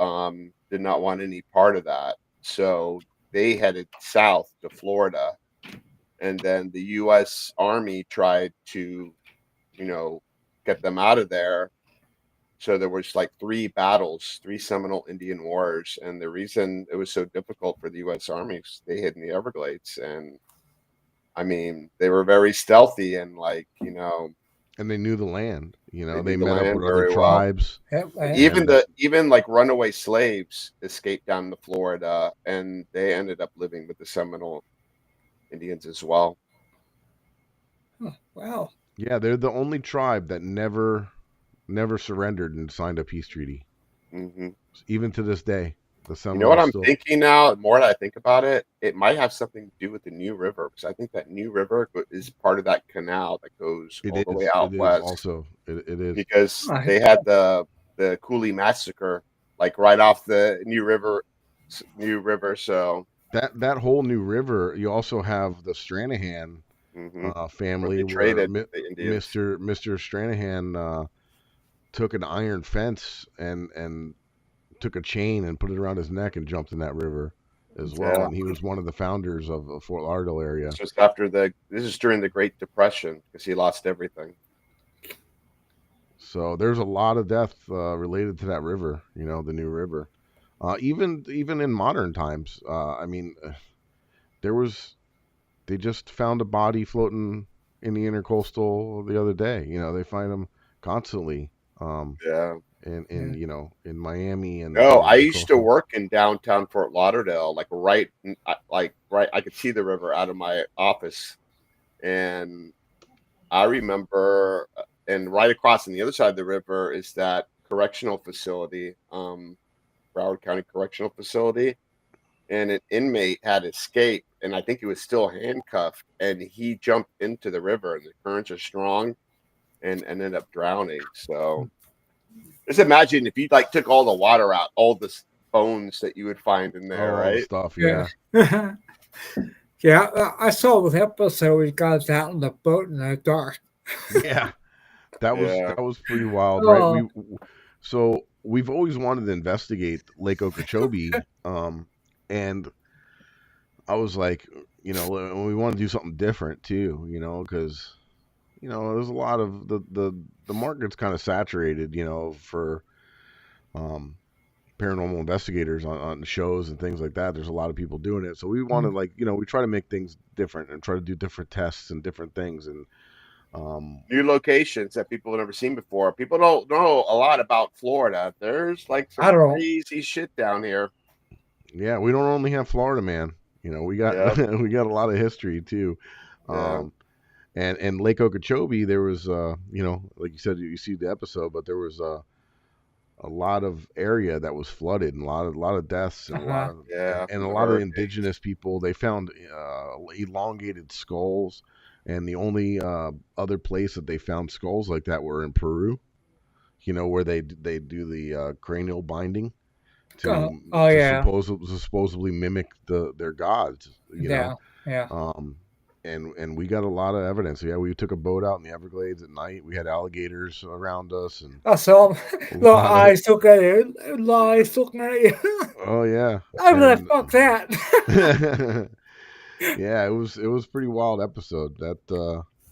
did not want any part of that, so they headed south to Florida, and then the U.S. Army tried to, get them out of there. So there was like three battles, three Seminole Indian Wars, and the reason it was so difficult for the U.S. Army is they hid in the Everglades, and I mean they were very stealthy and And they knew the land. they knew They the met up land with other very well. tribes. Yep, And yeah. even like runaway slaves escaped down to Florida, and they ended up living with the Seminole Indians as well. Wow. Yeah, they're the only tribe that never surrendered and signed a peace treaty. Hmm. Even to this day, the You know what Seminoles I'm still. thinking now? The more that I think about it, it might have something to do with the New River, because I think that New River is part of that canal that goes all the way out It is west. also. It is. Because I- they had the Cooley massacre like right off the New River. So That whole New River. You also have the Stranahan where family, they where traded the Indians. Mister Stranahan took an iron fence and took a chain and put it around his neck and jumped in that river as well. Yeah, And he was one of the founders of the Fort Lauderdale area. it's just after this is during the Great Depression because he lost everything. So there's a lot of death related to that river. The New River. Even in modern times, I mean, they just found a body floating in the intercoastal the other day. They find them constantly. Yeah. In Miami and No, I the used to coastal. work in downtown Fort Lauderdale, right. I could see the river out of my office, and I remember, and right across on the other side of the river is that correctional facility, Broward County Correctional Facility, and an inmate had escaped, and I think he was still handcuffed, and he jumped into the river, and the currents are strong, and ended up drowning. So just imagine if you like took all the water out, all the bones that you would find in there, All the right? stuff, Yeah. yeah. Yeah, I saw the episode we got out in the boat in the dark. Yeah. That Yeah. was pretty wild, right? Oh, We've always wanted to investigate Lake Okeechobee, and I was like, we want to do something different too, because there's a lot of the market's kind of saturated, for um, paranormal investigators on shows and things like that. There's a lot of people doing it, so we want to we try to make things different and try to do different tests and different things and. New locations that people have never seen before. People don't know a lot about Florida. There's like I some don't. crazy shit down here. Yeah, we don't only have Florida, man. We got Yep. we got a lot of history too. Yeah. And Lake Okeechobee, there was like you said, you see the episode, but there was a lot of area that was flooded and a lot of deaths and a lot of Yeah. and From a the lot of hurricane. indigenous people. They found elongated skulls, and the only other place that they found skulls like that were in Peru. Where they do the cranial binding Oh to yeah, supposedly mimic their gods. yeah, yeah. Um, and we got a lot of evidence. Yeah, we took a boat out in the Everglades at night. We had alligators around us, and I saw a little lot of eyes looking at you, little eyes looking at you. oh yeah, I'm like, and fuck that. yeah, it was pretty wild episode. That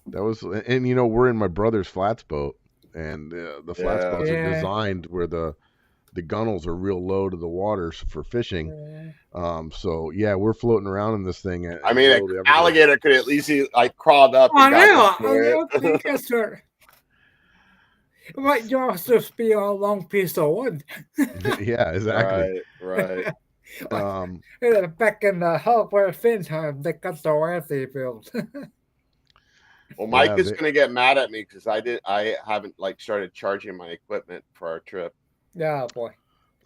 was, and we're in my brother's flats boat, and the flats Yeah. boats are Yeah. designed where the gunnels are real low to the water for fishing. So yeah, we're floating around in this thing in I the mean, middle an of the Everglades. alligator could at least like crawled up I and got know. into I think it. that's right. It might just be a long piece of wood. Yeah, exactly. Right. Um, Back in the Hellfire Finn time, they cut the Ramsey field. Well, Mike Yeah, is gonna get mad at me because I haven't like started charging my equipment for our trip. Yeah, boy.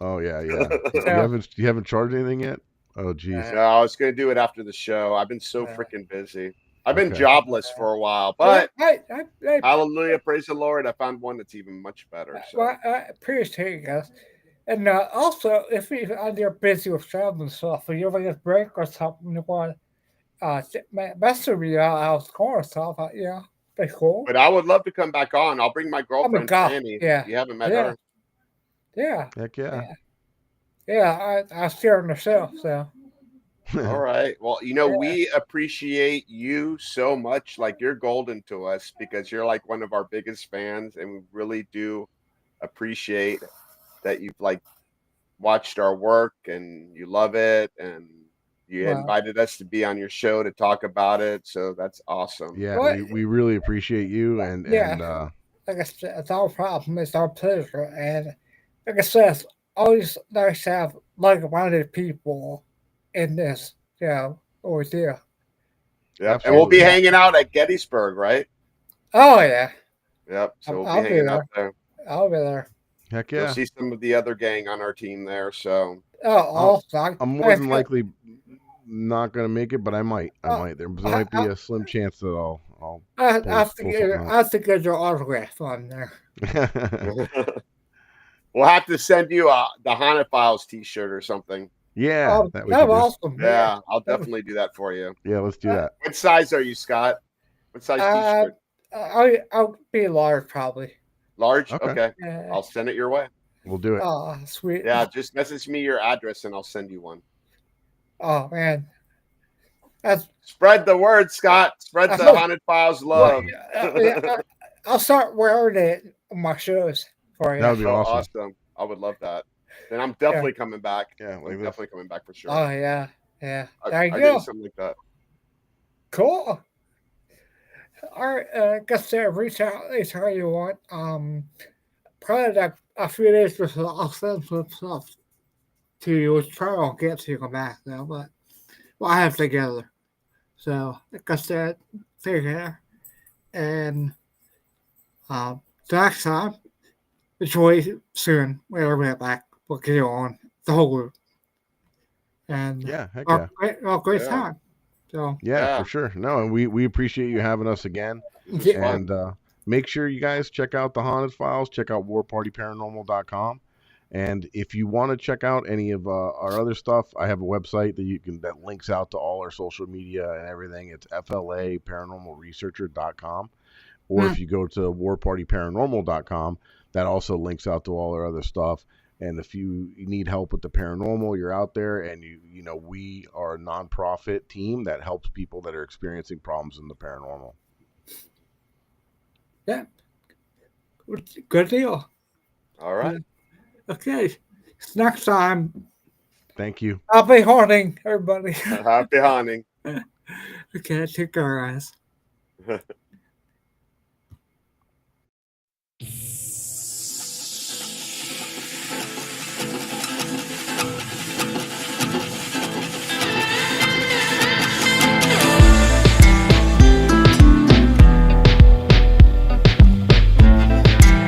Oh yeah, yeah. So, You haven't charged anything yet? Oh geez. No, I was gonna do it after the show. I've been so uh, freaking busy. I've been Okay. jobless for a while, well, but hallelujah, praise the Lord, I found one that's even much better. So, I appreciate you guys. And also, if you're busy with travel and stuff, if you ever get a break or something, you want message me out of school or stuff, yeah, be cool. but I would love to come back on. I'll bring my Oh my girlfriend god, Fanny. yeah, You haven't met yeah, her. yeah, Heck yeah. yeah, yeah. I share it myself, so All right. Well, yeah. we appreciate you so much. Like you're golden to us because you're like one of our biggest fans, and we really do appreciate that you've like watched our work and you love it, and you Well, invited us to be on your show to talk about it. So that's awesome. Yeah, what? we really appreciate you Yeah, and like I said, it's our problem. It's our pleasure, and like I said, it's always nice to have like-minded people in this, over there. Yep. And we'll be absolutely. hanging out at Gettysburg, right? Oh yeah, Yep. So we'll be I'll be hanging out there. there. I'll be there. Heck You'll yeah. see some of the other gang on our team there. So Oh, I'm, also, I'm more than likely not gonna make it, but I might. I might. There might be a slim chance that I'll pull something I out. have to get your autograph on there. we'll have to send you the Haunted Files T-shirt or something. Yeah, Oh, that we that's could do. awesome. Yeah, I'll That was- definitely do that for you. Yeah, let's do that. What size are you, Scott? What size Uh, T-shirt? I'll be large probably. Large? Okay, Okay. Uh, I'll send it your way. we'll do it. oh, sweet. Yeah, just message me your address and I'll send you one. Oh man, that's Spread the word, Scott. Spread I the hope. Haunted Files Well, love. I'll start wearing it on my shows for That you. would be Oh, awesome. awesome. I would love that. Then I'm Yeah. definitely coming back. Yeah, I'm like this. definitely coming back for sure. Oh yeah, yeah. There you I get you go. something like that. Cool. All right, guess reach out anytime you want. Probably like a few days before I'll send some stuff to you. Which probably won't get to you come back though, but we'll have together. So, like I said, take care. And the next time, enjoy soon. Whenever we get back, we'll get you on the whole group. And Yeah, heck yeah. great Yeah. time. So, Yeah, Yeah. for sure. No, and we appreciate you having us again. This was Yeah. fun. And make sure you guys check out the Haunted Files. Check out warpartyparanormal.com. And if you want to check out any of our other stuff, I have a website that links out to all our social media and everything. It's flaparanormalresearcher.com. Or if you go to warpartyparanormal.com, that also links out to all our other stuff. And if you need help with the paranormal, you're out there, and we are a nonprofit team that helps people that are experiencing problems in the paranormal. Yeah. Good deal. All right. Okay. Next time, Thank you. I'll be haunting everybody. Happy hunting. Okay, take care, guys.